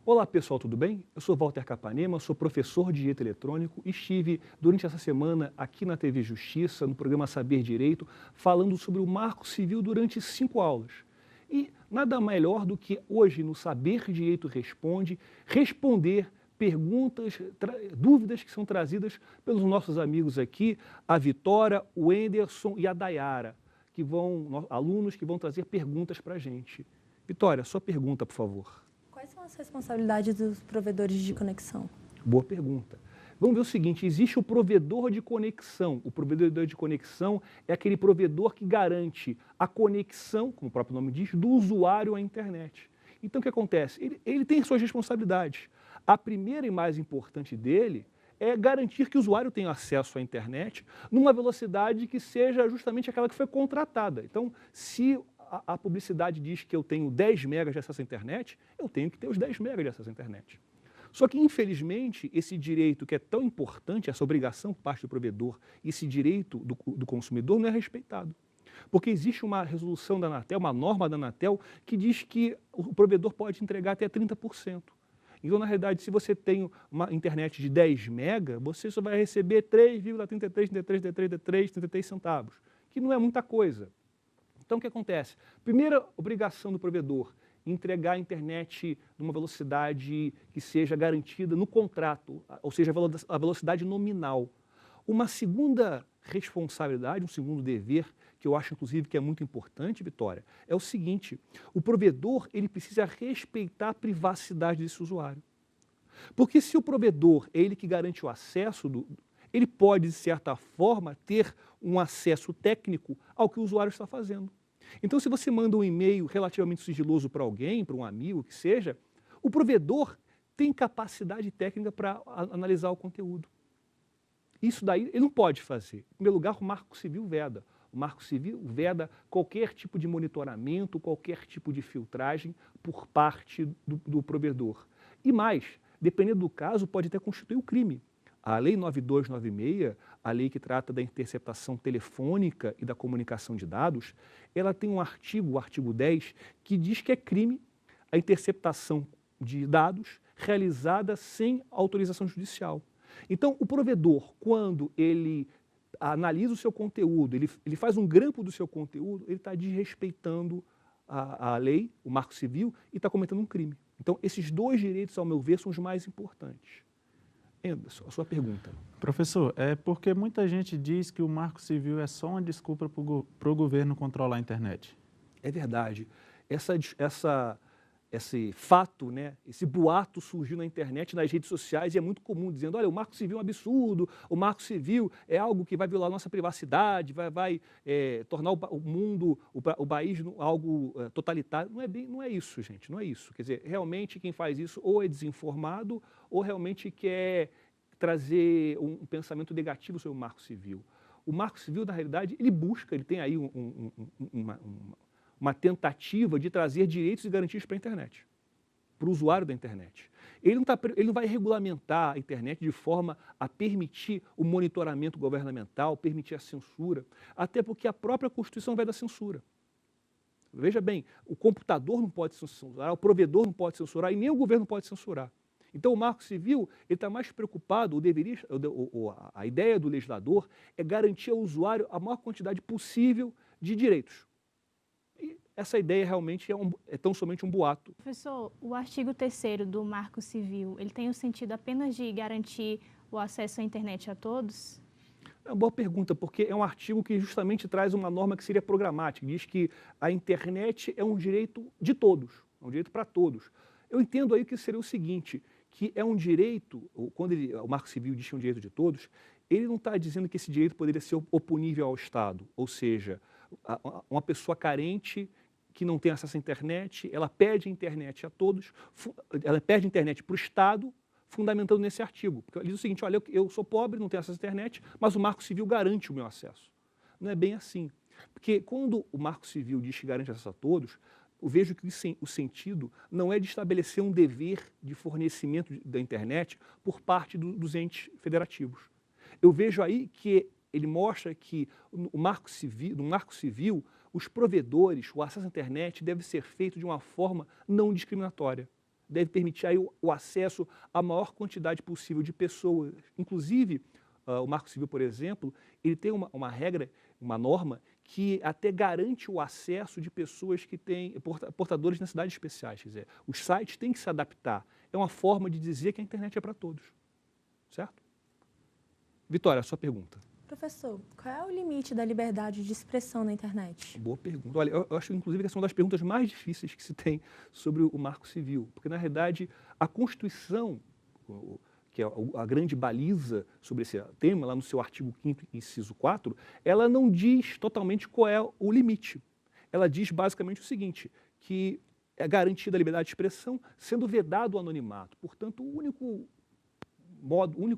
Olá pessoal, tudo bem? Eu sou Walter Capanema, sou professor de Direito Eletrônico e estive durante essa semana aqui na TV Justiça, no programa Saber Direito, falando sobre o Marco Civil durante 5 aulas. E nada melhor do que hoje no Saber Direito Responde, responder perguntas, dúvidas que são trazidas pelos nossos amigos aqui, a Vitória, o Enderson e a Dayara, alunos que vão trazer perguntas para a gente. Vitória, sua pergunta, por favor. Quais são as responsabilidades dos provedores de conexão? Boa pergunta. Vamos ver o seguinte, existe o provedor de conexão. O provedor de conexão é aquele provedor que garante a conexão, como o próprio nome diz, do usuário à internet. Então, o que acontece? Ele tem suas responsabilidades. A primeira e mais importante dele é garantir que o usuário tenha acesso à internet numa velocidade que seja justamente aquela que foi contratada. Então, se a publicidade diz que eu tenho 10 megas de acesso à internet, eu tenho que ter os 10 megas de acesso à internet. Só que, infelizmente, esse direito que é tão importante, essa obrigação por parte do provedor, esse direito do consumidor não é respeitado. Porque existe uma resolução da Anatel, uma norma da Anatel, que diz que o provedor pode entregar até 30%. Então, na realidade, se você tem uma internet de 10 mega, você só vai receber 3,33 centavos, que não é muita coisa. Então, o que acontece? Primeira obrigação do provedor, entregar a internet numa velocidade que seja garantida no contrato, ou seja, a velocidade nominal. Uma segunda responsabilidade, um segundo dever, que eu acho, inclusive, que é muito importante, Vitória, é o seguinte, o provedor ele precisa respeitar a privacidade desse usuário. Porque se o provedor é ele que garante o acesso, ele pode, de certa forma, ter um acesso técnico ao que o usuário está fazendo. Então, se você manda um e-mail relativamente sigiloso para alguém, para um amigo, que seja, o provedor tem capacidade técnica para analisar o conteúdo. Isso daí ele não pode fazer. Em primeiro lugar, o Marco Civil veda. O Marco Civil veda qualquer tipo de monitoramento, qualquer tipo de filtragem por parte do provedor. E mais, dependendo do caso, pode até constituir o crime. A Lei 9296, a lei que trata da interceptação telefônica e da comunicação de dados, ela tem um artigo, o artigo 10, que diz que é crime a interceptação de dados realizada sem autorização judicial. Então, o provedor, quando ele analisa o seu conteúdo, ele faz um grampo do seu conteúdo, ele está desrespeitando a lei, o Marco Civil, e está cometendo um crime. Então, esses dois direitos, ao meu ver, são os mais importantes. Anderson, a sua pergunta. Professor, é porque muita gente diz que o Marco Civil é só uma desculpa para o governo controlar a internet. É verdade. Esse fato, né, esse boato surgiu na internet, nas redes sociais, e é muito comum, dizendo, olha, o Marco Civil é um absurdo, o Marco Civil é algo que vai violar a nossa privacidade, vai tornar o mundo, o país algo totalitário. Não é isso, gente, não é isso. Quer dizer, realmente quem faz isso ou é desinformado ou realmente quer trazer um pensamento negativo sobre o Marco Civil. O Marco Civil, na realidade, ele tem aí uma tentativa de trazer direitos e garantias para a internet, para o usuário da internet. Ele não vai regulamentar a internet de forma a permitir o monitoramento governamental, permitir a censura, até porque a própria Constituição vai da censura. Veja bem, o computador não pode censurar, o provedor não pode censurar e nem o governo pode censurar. Então, o Marco Civil está mais preocupado, a ideia do legislador é garantir ao usuário a maior quantidade possível de direitos. Essa ideia realmente é tão somente um boato. Professor, o artigo 3º do Marco Civil, ele tem o sentido apenas de garantir o acesso à internet a todos? É uma boa pergunta, porque é um artigo que justamente traz uma norma que seria programática, diz que a internet é um direito de todos, é um direito para todos. Eu entendo aí que seria o seguinte, que é um direito, quando o Marco Civil diz que é um direito de todos, ele não está dizendo que esse direito poderia ser oponível ao Estado, ou seja, uma pessoa carente que não tem acesso à internet, ela pede a internet a todos, ela pede a internet para o Estado, fundamentando nesse artigo. Porque ele diz o seguinte, olha, eu sou pobre, não tenho acesso à internet, mas o Marco Civil garante o meu acesso. Não é bem assim. Porque quando o Marco Civil diz que garante acesso a todos, eu vejo que o sentido não é de estabelecer um dever de fornecimento da internet por parte dos entes federativos. Eu vejo aí que ele mostra que no Marco Civil, os provedores, o acesso à internet deve ser feito de uma forma não discriminatória. deve permitir aí o acesso à maior quantidade possível de pessoas. Inclusive, o Marco Civil, por exemplo, ele tem uma regra, uma norma, que até garante o acesso de pessoas que têm portadores de necessidades especiais. Quer dizer, os sites têm que se adaptar. É uma forma de dizer que a internet é para todos. Certo? Vitória, a sua pergunta. Professor, qual é o limite da liberdade de expressão na internet? Boa pergunta. Olha, eu acho, inclusive, que essa é uma das perguntas mais difíceis que se tem sobre o Marco Civil, porque, na realidade, a Constituição, que é a grande baliza sobre esse tema, lá no seu artigo 5º, inciso 4, ela não diz totalmente qual é o limite. Ela diz, basicamente, o seguinte, que é garantida a liberdade de expressão, sendo vedado o anonimato. Portanto, o único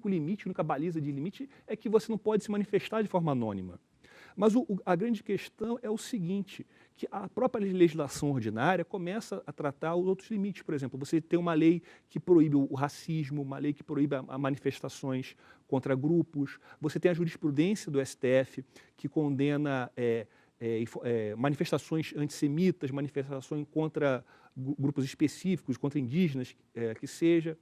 limite, a única baliza de limite é que você não pode se manifestar de forma anônima. Mas a grande questão é o seguinte, que a própria legislação ordinária começa a tratar os outros limites. Por exemplo, você tem uma lei que proíbe o racismo, uma lei que proíbe manifestações contra grupos, você tem a jurisprudência do STF que condena manifestações antissemitas, manifestações contra grupos específicos, contra indígenas, que seja.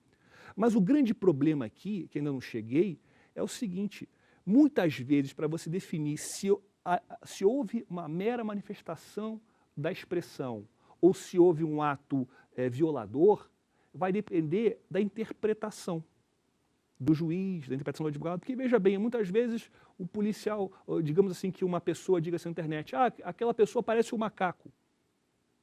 Mas o grande problema aqui, que ainda não cheguei, é o seguinte, muitas vezes para você definir se houve uma mera manifestação da expressão ou se houve um ato violador, vai depender da interpretação do juiz, da interpretação do advogado, porque veja bem, muitas vezes o policial, digamos assim, que uma pessoa diga assim na internet, aquela pessoa parece um macaco,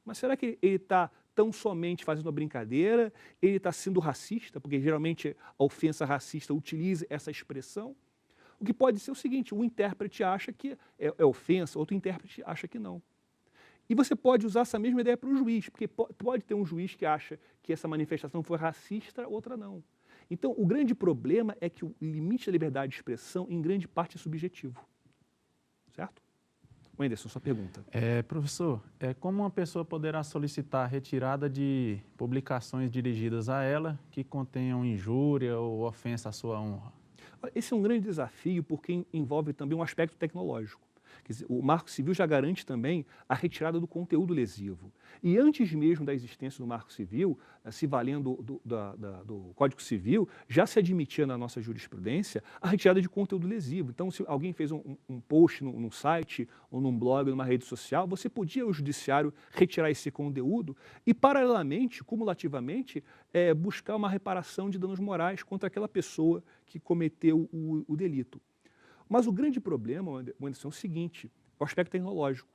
mas será que ele está tão somente fazendo uma brincadeira, ele está sendo racista, porque geralmente a ofensa racista utiliza essa expressão? O que pode ser o seguinte, um intérprete acha que é ofensa, outro intérprete acha que não. E você pode usar essa mesma ideia para o juiz, porque pode ter um juiz que acha que essa manifestação foi racista, outra não. Então, o grande problema é que o limite da liberdade de expressão, em grande parte, é subjetivo. Certo? Wenderson, sua pergunta. Professor, como uma pessoa poderá solicitar a retirada de publicações dirigidas a ela que contenham injúria ou ofensa à sua honra? Esse é um grande desafio porque envolve também um aspecto tecnológico. Quer dizer, o Marco Civil já garante também a retirada do conteúdo lesivo. E antes mesmo da existência do Marco Civil, se valendo do Código Civil, já se admitia na nossa jurisprudência a retirada de conteúdo lesivo. Então, se alguém fez um post num site ou num blog, numa rede social, você podia, o judiciário, retirar esse conteúdo e, paralelamente, cumulativamente, buscar uma reparação de danos morais contra aquela pessoa que cometeu o delito. Mas o grande problema, Anderson, é o seguinte, o aspecto tecnológico.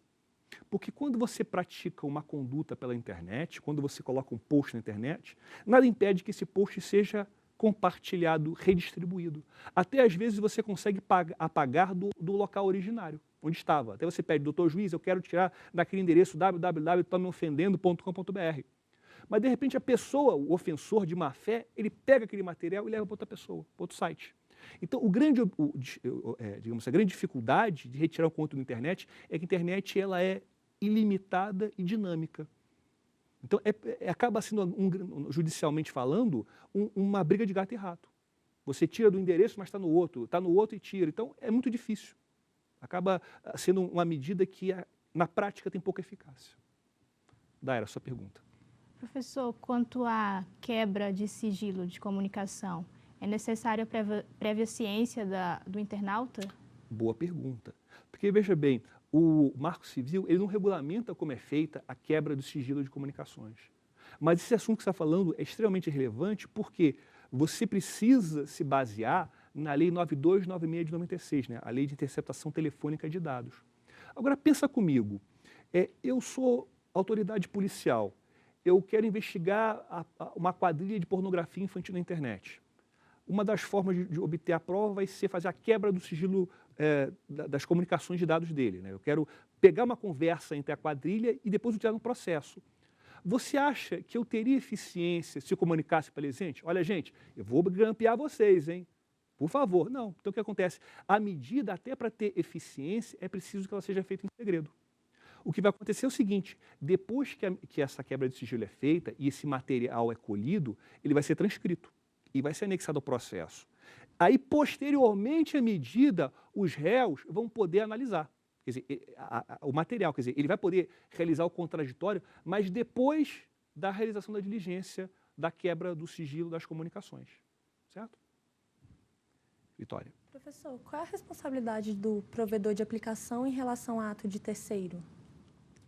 Porque quando você pratica uma conduta pela internet, quando você coloca um post na internet, nada impede que esse post seja compartilhado, redistribuído. Até às vezes você consegue apagar do local originário, onde estava. Até você pede, doutor juiz, eu quero tirar daquele endereço www.tomeofendendo.com.br. Mas de repente a pessoa, o ofensor de má fé, ele pega aquele material e leva para outra pessoa, para outro site. Então, digamos, a grande dificuldade de retirar o conteúdo da internet é que a internet ela é ilimitada e dinâmica. Então, acaba sendo, judicialmente falando, uma briga de gato e rato. Você tira do endereço, mas está no outro e tira. Então, é muito difícil. Acaba sendo uma medida que, na prática, tem pouca eficácia. Daira, sua pergunta. Professor, quanto à quebra de sigilo de comunicação, é necessária a prévia ciência do internauta? Boa pergunta. Porque, veja bem, o Marco Civil ele não regulamenta como é feita a quebra do sigilo de comunicações. Mas esse assunto que você está falando é extremamente relevante porque você precisa se basear na Lei 9296 de 96, né? A Lei de Interceptação Telefônica de Dados. Agora, pensa comigo. Eu sou autoridade policial. Eu quero investigar uma quadrilha de pornografia infantil na internet. Uma das formas de obter a prova vai ser fazer a quebra do sigilo das comunicações de dados dele. Né? Eu quero pegar uma conversa entre a quadrilha e depois utilizar no processo. Você acha que eu teria eficiência se eu comunicasse para eles, gente? Olha, gente, eu vou grampear vocês, hein? Por favor. Não. Então, o que acontece? A medida, até para ter eficiência, é preciso que ela seja feita em segredo. O que vai acontecer é o seguinte, depois que essa quebra de sigilo é feita e esse material é colhido, ele vai ser transcrito e vai ser anexado ao processo. Aí, posteriormente à medida, os réus vão poder analisar. Quer dizer, o material, quer dizer, ele vai poder realizar o contraditório, mas depois da realização da diligência, da quebra do sigilo das comunicações. Certo? Vitória. Professor, qual é a responsabilidade do provedor de aplicação em relação a ato de terceiro?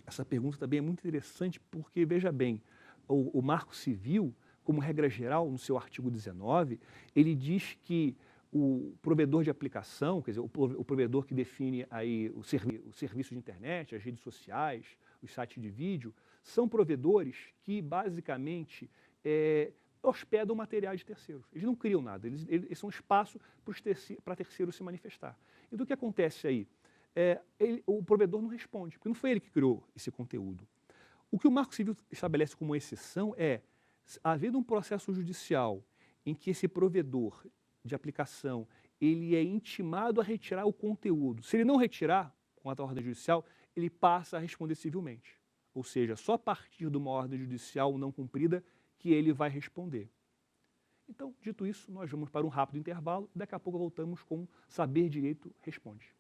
Essa pergunta também é muito interessante porque, veja bem, o Marco Civil, como regra geral, no seu artigo 19, ele diz que o provedor de aplicação, quer dizer, o provedor que define aí o serviço de internet, as redes sociais, os sites de vídeo, são provedores que, basicamente, hospedam materiais de terceiros. Eles não criam nada, eles são espaço para terceiros se manifestar. Então, o que acontece aí? O provedor não responde, porque não foi ele que criou esse conteúdo. O que o Marco Civil estabelece como exceção é, havendo um processo judicial em que esse provedor de aplicação ele é intimado a retirar o conteúdo. Se ele não retirar, com a ordem judicial, ele passa a responder civilmente. Ou seja, só a partir de uma ordem judicial não cumprida que ele vai responder. Então, dito isso, nós vamos para um rápido intervalo. Daqui a pouco voltamos com Saber Direito Responde.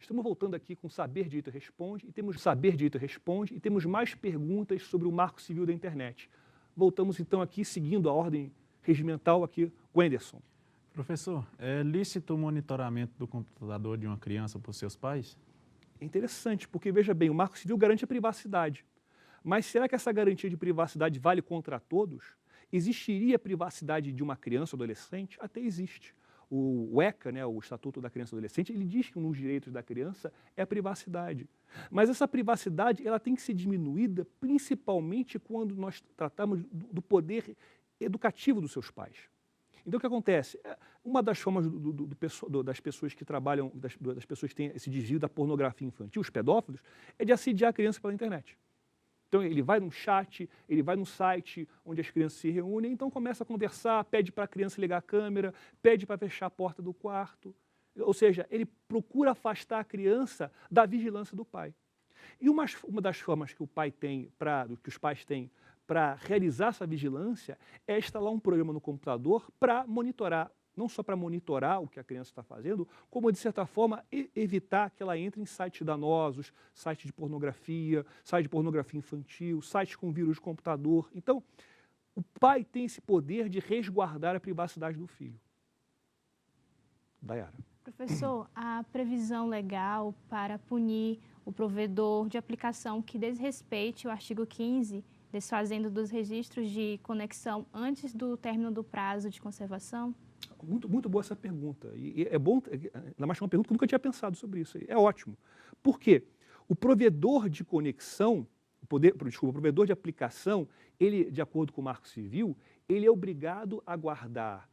Estamos voltando aqui com Saber Direito Responde, e temos Saber Direito Responde, e temos mais perguntas sobre o Marco Civil da Internet. Voltamos então aqui, seguindo a ordem regimental, aqui com o Anderson. Professor, é lícito o monitoramento do computador de uma criança por seus pais? É interessante, porque, veja bem, o Marco Civil garante a privacidade. Mas será que essa garantia de privacidade vale contra todos? Existiria privacidade de uma criança ou adolescente? Até existe. O ECA, né, o Estatuto da Criança e do Adolescente, ele diz que um dos direitos da criança é a privacidade. Mas essa privacidade ela tem que ser diminuída principalmente quando nós tratamos do poder educativo dos seus pais. Então, o que acontece? Uma das formas das pessoas que trabalham, das pessoas que têm esse desvio da pornografia infantil, os pedófilos, é de assediar a criança pela internet. Então, ele vai num chat, ele vai num site onde as crianças se reúnem, então começa a conversar, pede para a criança ligar a câmera, pede para fechar a porta do quarto. Ou seja, ele procura afastar a criança da vigilância do pai. E uma das formas que que os pais têm para realizar essa vigilância é instalar um programa no computador para monitorar, não só para monitorar o que a criança está fazendo, como, de certa forma, evitar que ela entre em sites danosos, sites de pornografia infantil, sites com vírus de computador. Então, o pai tem esse poder de resguardar a privacidade do filho. Dayara. Professor, a previsão legal para punir o provedor de aplicação que desrespeite o artigo 15, desfazendo dos registros de conexão antes do término do prazo de conservação? Muito, muito boa essa pergunta. E é bom, ainda mais que é uma pergunta que eu nunca tinha pensado sobre isso. É ótimo. Por quê? O provedor de conexão, o provedor de aplicação, ele, de acordo com o Marco Civil, ele é obrigado a guardar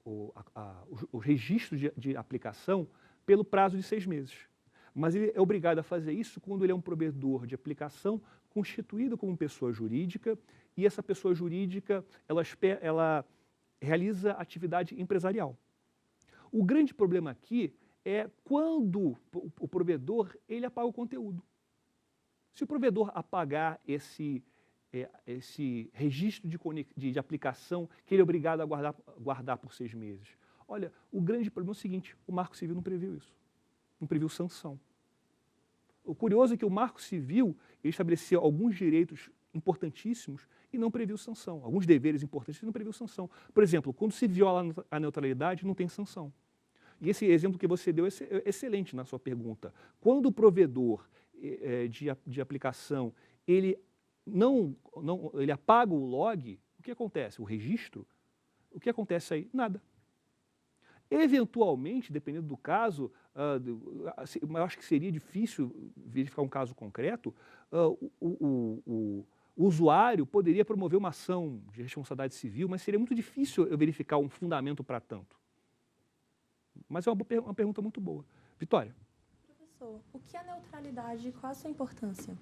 o registro de aplicação pelo prazo de 6 meses. Mas ele é obrigado a fazer isso quando ele é um provedor de aplicação constituído como pessoa jurídica, e essa pessoa jurídica, ela realiza atividade empresarial. O grande problema aqui é quando o provedor ele apaga o conteúdo. Se o provedor apagar esse registro de aplicação que ele é obrigado a guardar por 6 meses, olha, o grande problema é o seguinte: o Marco Civil não previu isso, não previu sanção. O curioso é que o Marco Civil ele estabeleceu alguns direitos importantíssimos e não previu sanção. Alguns deveres importantes e não previu sanção. Por exemplo, quando se viola a neutralidade, não tem sanção. E esse exemplo que você deu é excelente na sua pergunta. Quando o provedor de aplicação ele apaga o log, o que acontece? O registro, o que acontece aí? Nada. Eventualmente, dependendo do caso, eu acho que seria difícil verificar um caso concreto, o usuário poderia promover uma ação de responsabilidade civil, mas seria muito difícil eu verificar um fundamento para tanto. Mas é uma pergunta muito boa. Vitória. Professor, o que é neutralidade e qual a sua importância?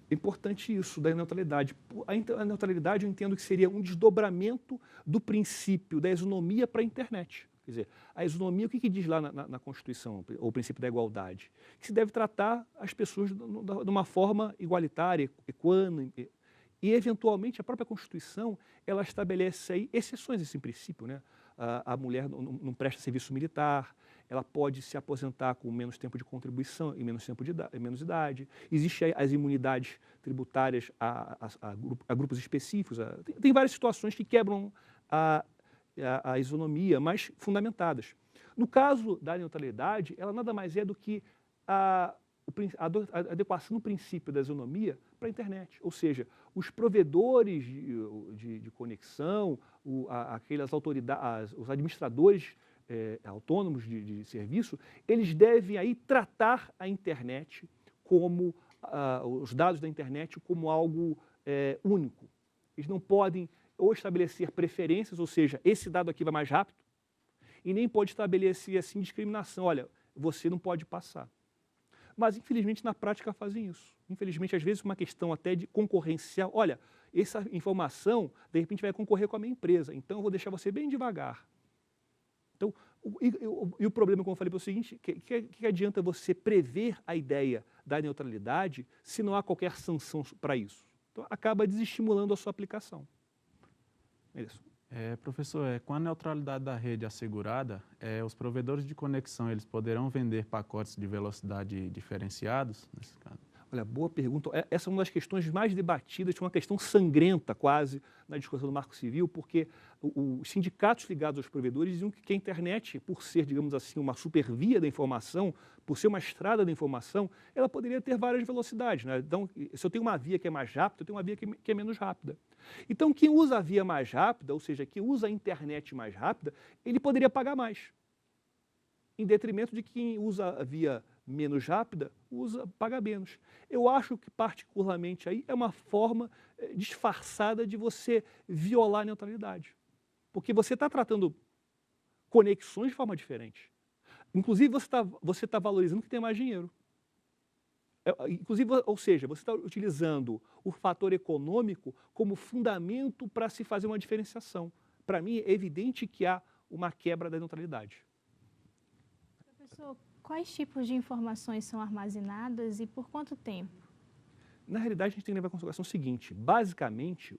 É importante isso da neutralidade. A neutralidade eu entendo que seria um desdobramento do princípio da isonomia para a internet. Quer dizer, a isonomia, o que diz lá na Constituição, ou o princípio da igualdade? Que se deve tratar as pessoas de uma forma igualitária, equânime. E, eventualmente, a própria Constituição, ela estabelece aí exceções a esse princípio, né? A mulher não presta serviço militar, ela pode se aposentar com menos tempo de contribuição e menos tempo de menos idade. Existem as imunidades tributárias a grupos específicos. Tem várias situações que quebram a isonomia, mas fundamentadas. No caso da neutralidade, ela nada mais é do que a adequação do princípio da isonomia para a internet. Ou seja, os provedores de conexão, aquelas autoridades, os administradores autônomos de serviço, eles devem aí tratar a internet como, os dados da internet como algo único. Eles não podem ou estabelecer preferências, ou seja, esse dado aqui vai mais rápido, e nem pode estabelecer assim discriminação, olha, você não pode passar. Mas, infelizmente, na prática fazem isso. Infelizmente, às vezes, uma questão até de concorrencial. Olha, essa informação, de repente, vai concorrer com a minha empresa, então eu vou deixar você bem devagar. Então, o problema, como eu falei, é o seguinte, que adianta você prever a ideia da neutralidade se não há qualquer sanção para isso? Então, acaba desestimulando a sua aplicação. É isso. Professor, com a neutralidade da rede assegurada, os provedores de conexão eles poderão vender pacotes de velocidade diferenciados, nesse caso? Olha, boa pergunta. Essa é uma das questões mais debatidas, uma questão sangrenta quase na discussão do Marco Civil, porque os sindicatos ligados aos provedores diziam que a internet, por ser, digamos assim, uma supervia da informação, por ser uma estrada da informação, ela poderia ter várias velocidades, né? Então, se eu tenho uma via que é mais rápida, eu tenho uma via que é menos rápida. Então, quem usa a via mais rápida, ou seja, quem usa a internet mais rápida, ele poderia pagar mais, em detrimento de quem usa a via menos rápida, paga menos. Eu acho que, particularmente, aí é uma forma disfarçada de você violar a neutralidade. Porque você está tratando conexões de forma diferente. Inclusive, você tá valorizando que tem mais dinheiro. Inclusive, ou seja, você está utilizando o fator econômico como fundamento para se fazer uma diferenciação. Para mim, é evidente que há uma quebra da neutralidade. Professor, quais tipos de informações são armazenadas e por quanto tempo? Na realidade, a gente tem que levar em consideração o seguinte, basicamente,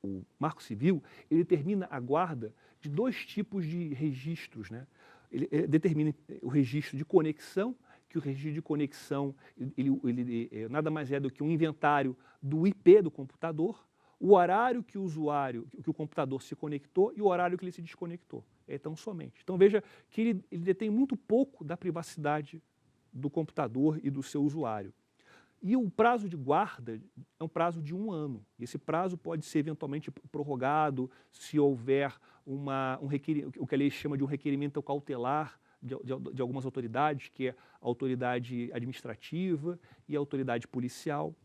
o Marco Civil, ele determina a guarda de dois tipos de registros, né? Ele determina o registro de conexão, que o registro de conexão ele nada mais é do que um inventário do IP do computador, o horário que o computador se conectou e o horário que ele se desconectou. Tão somente. Então veja que ele detém muito pouco da privacidade do computador e do seu usuário. E o prazo de guarda é um prazo de 1 ano. E esse prazo pode ser eventualmente prorrogado se houver o que a lei chama de um requerimento cautelar de algumas autoridades, que é a autoridade administrativa e a autoridade policial.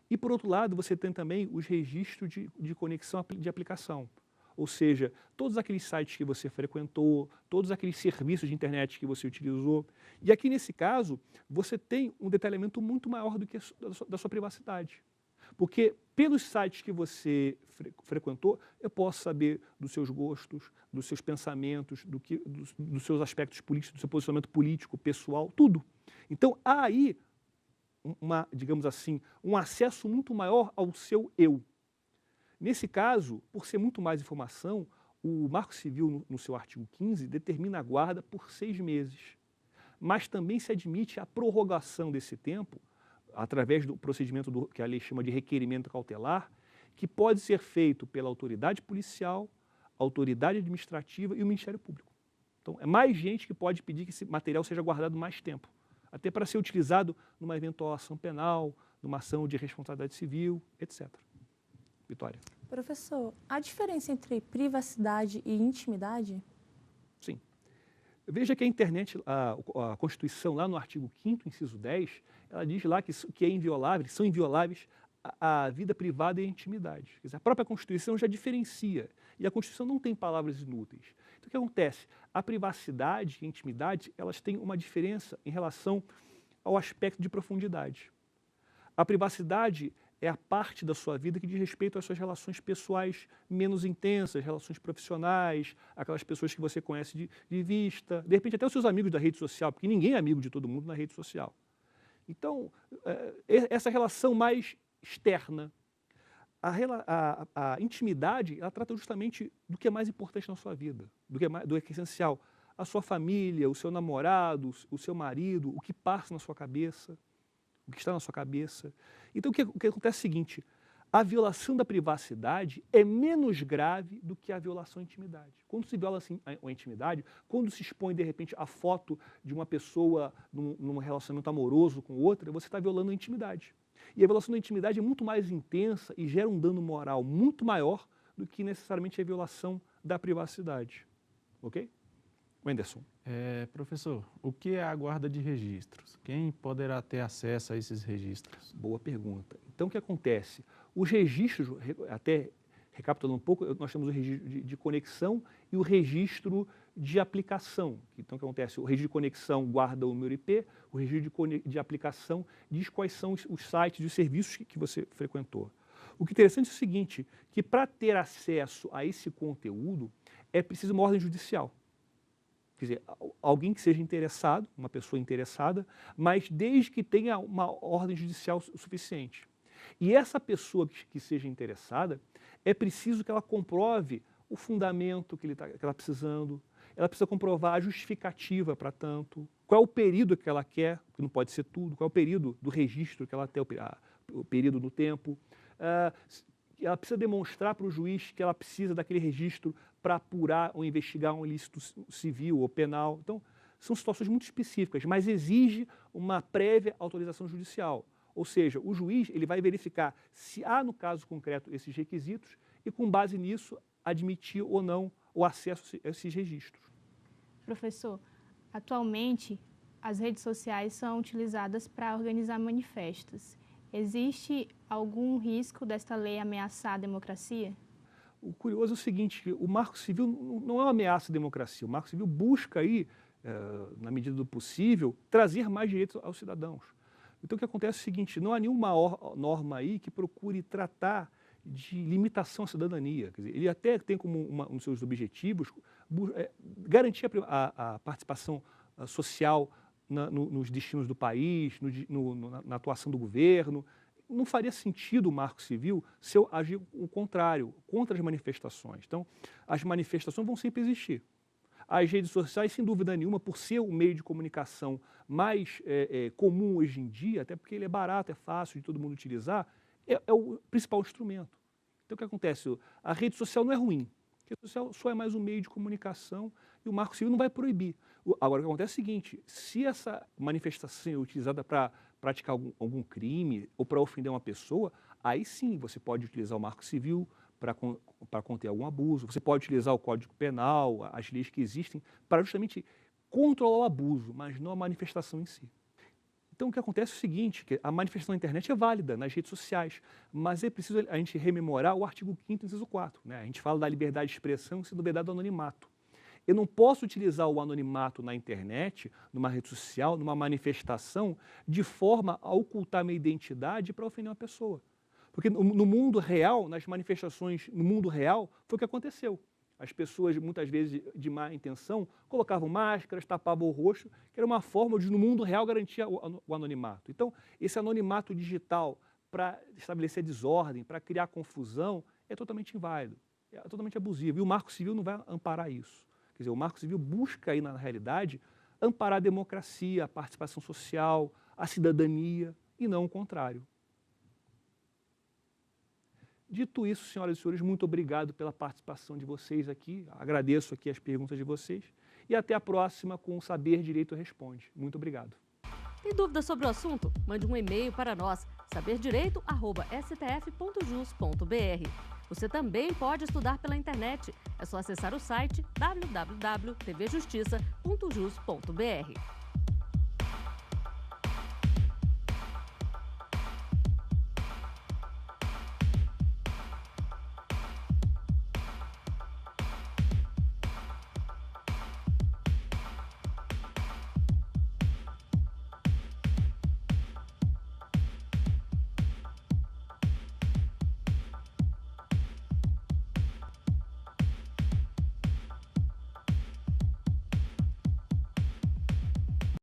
E, por outro lado, você tem também os registros de conexão de aplicação. Ou seja, todos aqueles sites que você frequentou, todos aqueles serviços de internet que você utilizou. E aqui, nesse caso, você tem um detalhamento muito maior do que da sua privacidade. Porque pelos sites que você frequentou, eu posso saber dos seus gostos, dos seus pensamentos, dos seus aspectos políticos, do seu posicionamento político, pessoal, tudo. Então, há aí, digamos assim, um acesso muito maior ao seu eu. Nesse caso, por ser muito mais informação, o Marco Civil, no seu artigo 15, determina a guarda por 6 meses. Mas também se admite a prorrogação desse tempo, através do procedimento que a lei chama de requerimento cautelar, que pode ser feito pela autoridade policial, autoridade administrativa e o Ministério Público. Então, é mais gente que pode pedir que esse material seja guardado mais tempo, até para ser utilizado numa eventual ação penal, numa ação de responsabilidade civil, etc. Vitória. Professor, há diferença entre privacidade e intimidade? Sim. Veja que a internet, a Constituição, lá no artigo 5º, inciso 10, ela diz lá que são invioláveis a vida privada e a intimidade. Quer dizer, a própria Constituição já diferencia, e a Constituição não tem palavras inúteis. Então, o que acontece? A privacidade e a intimidade, elas têm uma diferença em relação ao aspecto de profundidade. A privacidade é a parte da sua vida que diz respeito às suas relações pessoais menos intensas, relações profissionais, aquelas pessoas que você conhece de vista, de repente até os seus amigos da rede social, porque ninguém é amigo de todo mundo na rede social. Então, essa relação mais externa, a intimidade, ela trata justamente do que é mais importante na sua vida, do que é essencial. a sua família, o seu namorado, o seu marido, o que passa na sua cabeça, o que está na sua cabeça. Então, o que acontece é o seguinte, a violação da privacidade é menos grave do que a violação à intimidade. Quando se viola assim, a intimidade, quando se expõe, de repente, a foto de uma pessoa num relacionamento amoroso com outra, você está violando a intimidade. E a violação da intimidade é muito mais intensa e gera um dano moral muito maior do que necessariamente a violação da privacidade. Ok? Wenderson. Professor, o que é a guarda de registros? Quem poderá ter acesso a esses registros? Boa pergunta. Então, o que acontece? Os registros, até recapitulando um pouco, nós temos o registro de conexão e o registro de aplicação. Então, o que acontece? O registro de conexão guarda o número IP, o registro de aplicação diz quais são os sites e os serviços que você frequentou. O que é interessante é o seguinte, que para ter acesso a esse conteúdo, é preciso uma ordem judicial. Quer dizer, alguém que seja interessado, uma pessoa interessada, mas desde que tenha uma ordem judicial suficiente. E essa pessoa que seja interessada, é preciso que ela comprove o fundamento que ela está precisando, ela precisa comprovar a justificativa para tanto, qual é o período que ela quer, que não pode ser tudo, qual é o período do registro que ela tem, o período no tempo. Ela precisa demonstrar para o juiz que ela precisa daquele registro para apurar ou investigar um ilícito civil ou penal. Então, são situações muito específicas, mas exige uma prévia autorização judicial. Ou seja, o juiz ele vai verificar se há, no caso concreto, esses requisitos e, com base nisso, admitir ou não o acesso a esses registros. Professor, atualmente, as redes sociais são utilizadas para organizar manifestos. Existe algum risco desta lei ameaçar a democracia? O curioso é o seguinte, o Marco Civil não é uma ameaça à democracia, o Marco Civil busca aí, na medida do possível, trazer mais direitos aos cidadãos. Então o que acontece é o seguinte, não há nenhuma norma aí que procure tratar de limitação à cidadania. Quer dizer, ele até tem como um dos seus objetivos garantir a participação social nos destinos do país, na atuação do governo. Não faria sentido o Marco Civil se eu agir o contrário, contra as manifestações. Então, as manifestações vão sempre existir. As redes sociais, sem dúvida nenhuma, por ser o meio de comunicação mais comum hoje em dia, até porque ele é barato, é fácil de todo mundo utilizar, é o principal instrumento. Então, o que acontece? A rede social não é ruim. A rede social só é mais um meio de comunicação e o Marco Civil não vai proibir. Agora, o que acontece é o seguinte, se essa manifestação é utilizada para praticar algum crime ou para ofender uma pessoa, aí sim você pode utilizar o Marco Civil para conter algum abuso, você pode utilizar o Código Penal, as leis que existem, para justamente controlar o abuso, mas não a manifestação em si. Então, o que acontece é o seguinte, que a manifestação na internet é válida, nas redes sociais, mas é preciso a gente rememorar o artigo 5º, inciso 4. Né? A gente fala da liberdade de expressão sendo liberdade do anonimato. Eu não posso utilizar o anonimato na internet, numa rede social, numa manifestação, de forma a ocultar minha identidade para ofender uma pessoa. Porque no mundo real, nas manifestações no mundo real, foi o que aconteceu. As pessoas, muitas vezes de má intenção, colocavam máscaras, tapavam o rosto, que era uma forma de, no mundo real, garantir o anonimato. Então, esse anonimato digital para estabelecer desordem, para criar confusão, é totalmente inválido, é totalmente abusivo. E o Marco Civil não vai amparar isso. Quer dizer, o Marco Civil busca aí, na realidade, amparar a democracia, a participação social, a cidadania, e não o contrário. Dito isso, senhoras e senhores, muito obrigado pela participação de vocês aqui, agradeço aqui as perguntas de vocês, e até a próxima com o Saber Direito Responde. Muito obrigado. Tem dúvida sobre o assunto? Mande um e-mail para nós, saberdireito@stf.jus.br. Você também pode estudar pela internet. É só acessar o site www.tvjustiça.jus.br.